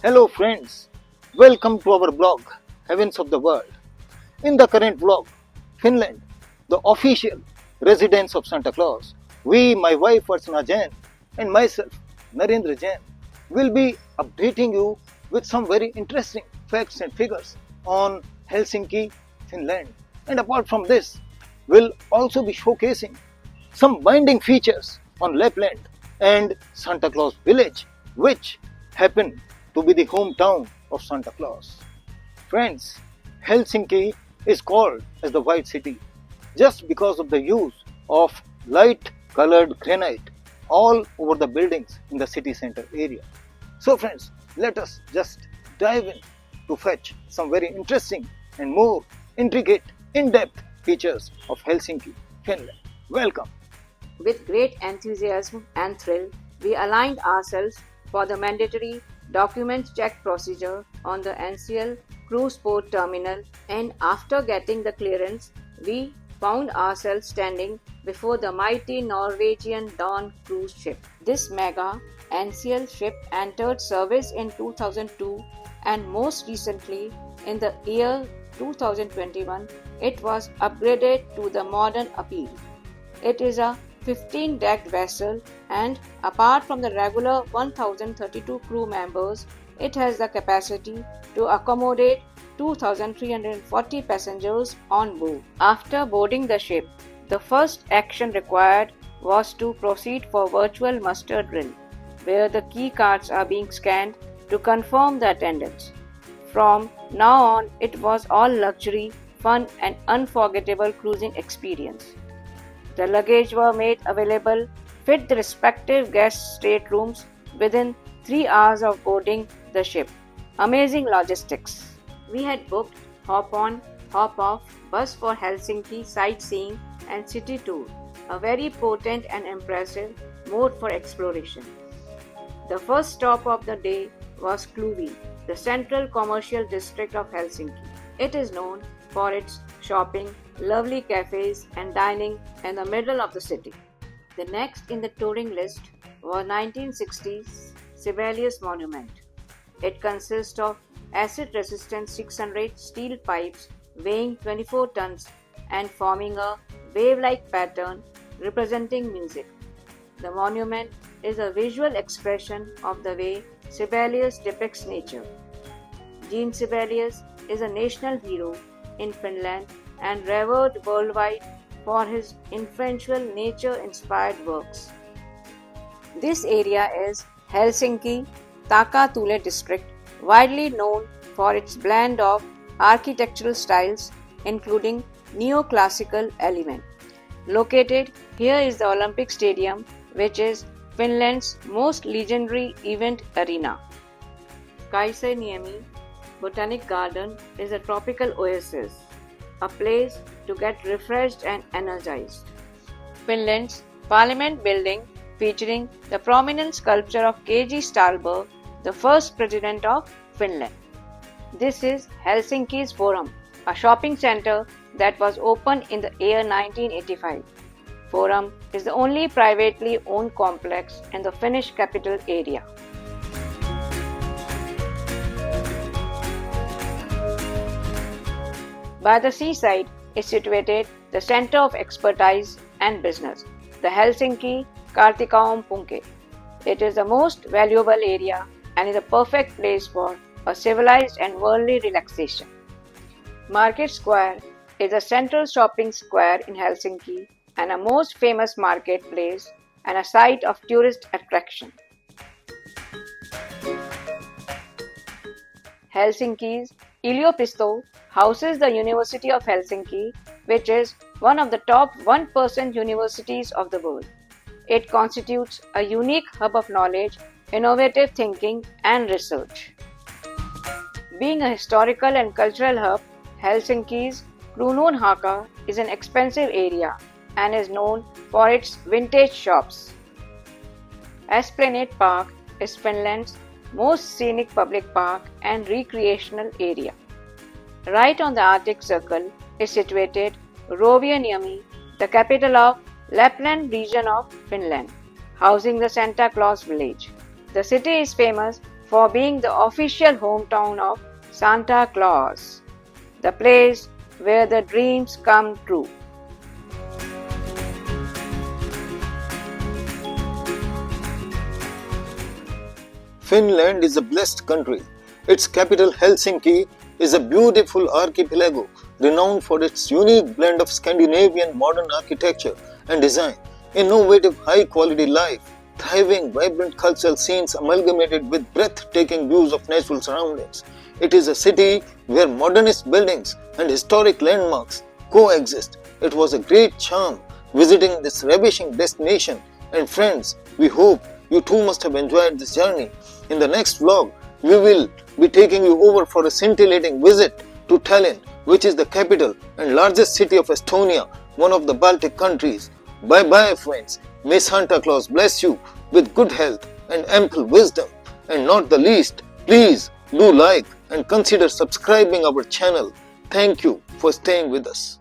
Hello friends, welcome to our blog Heavens of the World. In the current vlog, Finland, the official residence of Santa Claus, we, my wife Archana Jain and myself Narendra Jain will be updating you with some very interesting facts and figures on Helsinki, Finland. And apart from this, we'll also be showcasing some binding features on Lapland and Santa Claus village, which happen to be the hometown of Santa Claus. Friends, Helsinki is called as the White City just because of the use of light colored granite all over the buildings in the city center area. So, friends, let us just dive in to fetch some very interesting and more intricate, in depth features of Helsinki, Finland. Welcome. With great enthusiasm and thrill, we aligned ourselves for the mandatory document check procedure on the NCL cruise port terminal, and after getting the clearance, we found ourselves standing before the mighty Norwegian Dawn cruise ship. This mega NCL ship entered service in 2002, and most recently in the year 2021 it was upgraded to the modern appeal. It is a 15-decked vessel, and apart from the regular 1032 crew members, it has the capacity to accommodate 2340 passengers on board. After boarding the ship, the first action required was to proceed for virtual muster drill, where the key cards are being scanned to confirm the attendance. From now on, it was all luxury, fun and unforgettable cruising experience. The luggage were made available, fit the respective guest staterooms within 3 hours of boarding the ship. Amazing logistics. We had booked hop-on, hop-off bus for Helsinki sightseeing and city tour, a very potent and impressive mode for exploration. The first stop of the day was Kluvi, the central commercial district of Helsinki. It is known for its shopping, lovely cafes and dining in the middle of the city. The next in the touring list was 1960s Sibelius Monument. It consists of acid-resistant 600 steel pipes weighing 24 tons and forming a wave-like pattern representing music. The monument is a visual expression of the way Sibelius depicts nature. Jean Sibelius is a national hero in Finland and revered worldwide for his influential nature-inspired works. This area is Helsinki Takatule district, widely known for its blend of architectural styles including neoclassical element. Located here is the Olympic Stadium, which is Finland's most legendary event arena. Kaisaniemi Botanic Garden is a tropical oasis, a place to get refreshed and energized. Finland's Parliament building, featuring the prominent sculpture of K.G. Stalberg, the first president of Finland. This is Helsinki's Forum, a shopping center that was opened in the year 1985. Forum is the only privately owned complex in the Finnish capital area. By the seaside is situated the Center of Expertise and Business, the Helsinki Kartikaupunki. It is the most valuable area and is a perfect place for a civilized and worldly relaxation. Market Square is a central shopping square in Helsinki and a most famous marketplace and a site of tourist attraction. Helsinki's Yliopisto houses the University of Helsinki, which is one of the top 1% universities of the world. It constitutes a unique hub of knowledge, innovative thinking and research. Being a historical and cultural hub, Helsinki's Kruununhaka is an expensive area and is known for its vintage shops. Esplanade Park is Finland's most scenic public park and recreational area. Right on the Arctic Circle is situated Rovaniemi, the capital of Lapland region of Finland, housing the Santa Claus village. The city is famous for being the official hometown of Santa Claus, the place where the dreams come true. Finland is a blessed country. Its capital Helsinki is a beautiful archipelago renowned for its unique blend of Scandinavian modern architecture and design, innovative high-quality life, thriving vibrant cultural scenes amalgamated with breathtaking views of natural surroundings. It is a city where modernist buildings and historic landmarks coexist. It was a great charm visiting this ravishing destination, and friends, we hope you too must have enjoyed this journey. In the next vlog, we will be taking you over for a scintillating visit to Tallinn, which is the capital and largest city of Estonia, one of the Baltic countries. Bye bye friends. May Santa Claus bless you with good health and ample wisdom. And not the least, please do like and consider subscribing our channel. Thank you for staying with us.